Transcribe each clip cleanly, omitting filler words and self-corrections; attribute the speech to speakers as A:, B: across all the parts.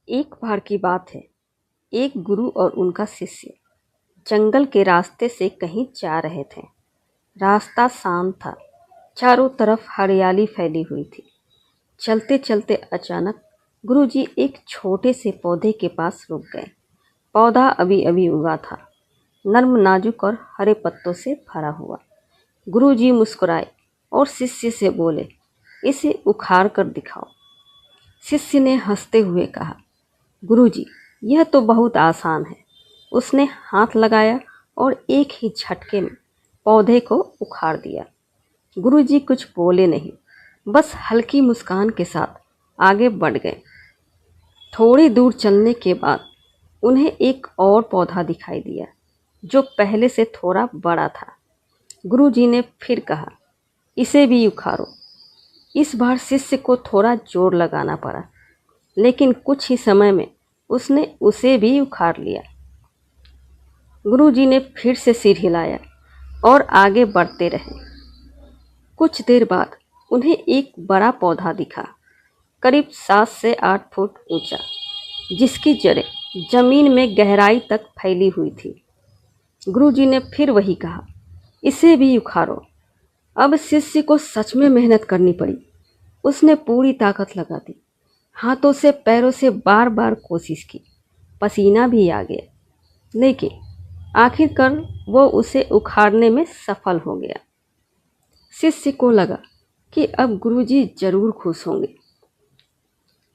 A: एक बार की बात है। एक गुरु और उनका शिष्य जंगल के रास्ते से कहीं जा रहे थे। रास्ता शांत था, चारों तरफ हरियाली फैली हुई थी। चलते चलते अचानक गुरुजी एक छोटे से पौधे के पास रुक गए। पौधा अभी अभी उगा था, नर्म नाजुक और हरे पत्तों से भरा हुआ। गुरुजी मुस्कुराए और शिष्य से बोले, इसे उखाड़ कर दिखाओ। शिष्य ने हंसते हुए कहा, गुरुजी, यह तो बहुत आसान है। उसने हाथ लगाया और एक ही झटके में पौधे को उखाड़ दिया। गुरुजी कुछ बोले नहीं, बस हल्की मुस्कान के साथ आगे बढ़ गए। थोड़ी दूर चलने के बाद उन्हें एक और पौधा दिखाई दिया, जो पहले से थोड़ा बड़ा था। गुरुजी ने फिर कहा, इसे भी उखाड़ो। इस बार शिष्य को थोड़ा जोर लगाना पड़ा, लेकिन कुछ ही समय में उसने उसे भी उखाड़ लिया। गुरुजी ने फिर से सिर हिलाया और आगे बढ़ते रहे। कुछ देर बाद उन्हें एक बड़ा पौधा दिखा, करीब 7 से 8 फुट ऊंचा, जिसकी जड़ें जमीन में गहराई तक फैली हुई थी। गुरुजी ने फिर वही कहा, इसे भी उखाड़ो। अब शिष्य को सच में मेहनत करनी पड़ी। उसने पूरी ताकत लगा दी, हाथों से पैरों से बार बार कोशिश की, पसीना भी आ गया, लेकिन आखिरकार वो उसे उखाड़ने में सफल हो गया। शिष्य को लगा कि अब गुरुजी जरूर खुश होंगे,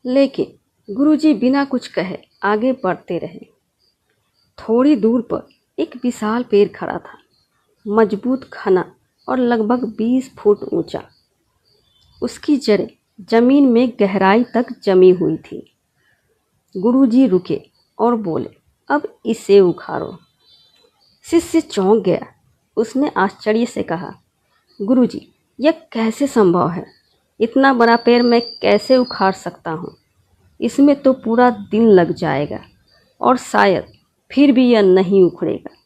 A: लेकिन गुरुजी बिना कुछ कहे आगे बढ़ते रहे। थोड़ी दूर पर एक विशाल पेड़ खड़ा था, मजबूत, घना और लगभग 20 फुट ऊंचा। उसकी जड़ें जमीन में गहराई तक जमी हुई थी। गुरुजी रुके और बोले, अब इसे उखाड़ो। शिष्य चौंक गया। उसने आश्चर्य से कहा, गुरुजी, यह कैसे संभव है? इतना बड़ा पेड़ मैं कैसे उखाड़ सकता हूँ? इसमें तो पूरा दिन लग जाएगा और शायद फिर भी यह नहीं उखड़ेगा।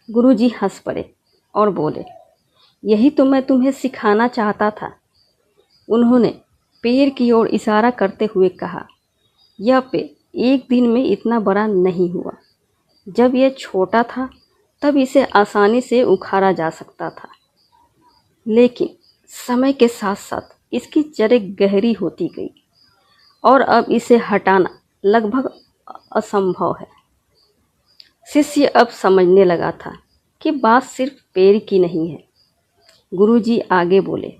A: गुरुजी हंस पड़े और बोले, यही तो मैं तुम्हें सिखाना चाहता था। उन्होंने पेड़ की ओर इशारा करते हुए कहा, यह पेड़ एक दिन में इतना बड़ा नहीं हुआ। जब यह छोटा था तब इसे आसानी से उखाड़ा जा सकता था, लेकिन समय के साथ साथ इसकी जड़ें गहरी होती गई और अब इसे हटाना लगभग असंभव है। शिष्य अब समझने लगा था कि बात सिर्फ पेड़ की नहीं है। गुरुजी आगे बोले,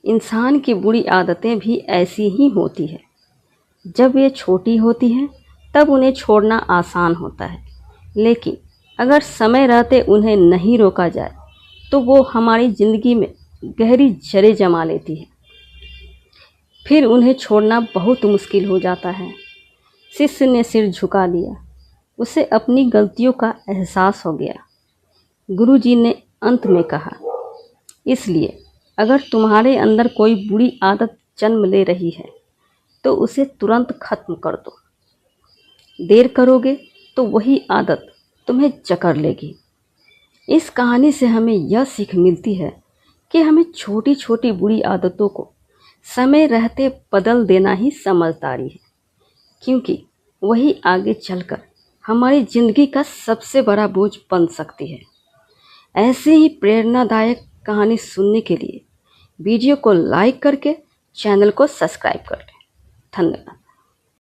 A: इंसान की बुरी आदतें भी ऐसी ही होती है। जब ये छोटी होती हैं तब उन्हें छोड़ना आसान होता है, लेकिन अगर समय रहते उन्हें नहीं रोका जाए तो वो हमारी ज़िंदगी में गहरी जड़ें जमा लेती है। फिर उन्हें छोड़ना बहुत मुश्किल हो जाता है। शिष्य ने सिर झुका लिया। उसे अपनी गलतियों का एहसास हो गया। गुरुजी ने अंत में कहा, इसलिए अगर तुम्हारे अंदर कोई बुरी आदत जन्म ले रही है तो उसे तुरंत खत्म कर दो। देर करोगे तो वही आदत तुम्हें जकड़ लेगी। इस कहानी से हमें यह सीख मिलती है कि हमें छोटी छोटी बुरी आदतों को समय रहते बदल देना ही समझदारी है, क्योंकि वही आगे चलकर हमारी ज़िंदगी का सबसे बड़ा बोझ बन सकती है। ऐसे ही प्रेरणादायक कहानी सुनने के लिए वीडियो को लाइक करके चैनल को सब्सक्राइब कर लें। धन्यवाद।